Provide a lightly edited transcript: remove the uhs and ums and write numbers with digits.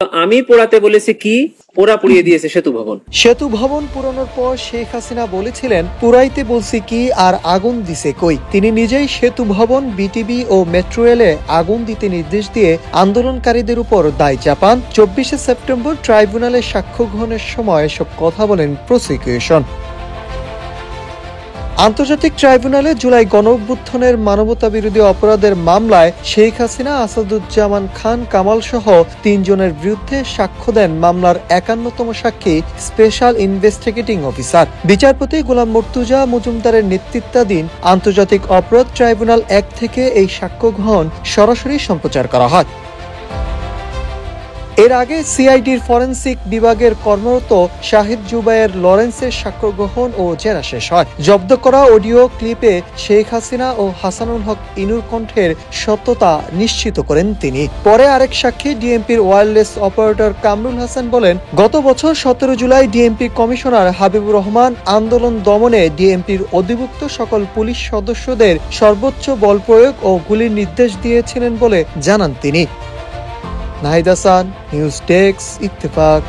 আমি পোড়াতে বলেছি কি, ওরা পুড়িয়ে দিয়েছে সেতু ভবন। সেতু ভবন পুরানোর পর শেখ হাসিনা বলেছিলেন, পুরাইতে বলছি কি আর আগুন দিছে কই। তিনি নিজেই সেতু ভবন, বিটিবি ও মেট্রো রেলে আগুন দিতে নির্দেশ দিয়ে আন্দোলনকারীদের উপর দায় চাপান। 24শে সেপ্টেম্বর ট্রাইব্যুনালে সাক্ষ্য গ্রহণের সময় এসব কথা বলেন প্রসিকিউশন। আন্তর্জাতিক ট্রাইব্যুনালে জুলাই গণঅভ্যুত্থানের মানবতা বিরোধী অপরাধের মামলায় শেখ হাসিনা, আসাদুজ্জামান খান কামাল সহ 3 জনের বিরুদ্ধে সাক্ষ্য দেন মামলার 51তম সাক্ষী স্পেশাল ইনভেস্টিগেটিং অফিসার বিচারপতি গোলাম মর্তুজা মজুমদারের নেতৃত্বাধীন আন্তর্জাতিক অপরাধ ট্রাইব্যুনাল 1 থেকে এই সাক্ষ্য গ্রহণ সরাসরি সম্প্রচার করা হয়। এর আগে সিআইডির ফরেনসিক বিভাগের কর্মরত শাহিদ জুবায়ের লরেন্সের সাক্ষ্য গ্রহণ ও জেরা শেষ হয়। জব্দ করা অডিও ক্লিপে শেখ হাসিনা ও হাসানুল হক ইনুর কণ্ঠের সত্যতা নিশ্চিত করেন তিনি। পরে আরেক সাক্ষী ডিএমপির ওয়্যারলেস অপারেটর কামরুল হাসান বলেন, গত বছর 17 জুলাই ডিএমপি কমিশনার হাবিবুর রহমান আন্দোলন দমনে ডিএমপির অধিভুক্ত সকল পুলিশ সদস্যদের সর্বোচ্চ বল প্রয়োগ ও গুলির নির্দেশ দিয়েছিলেন বলে জানান তিনি। Nahid Hasan, news desk, Ittefaq.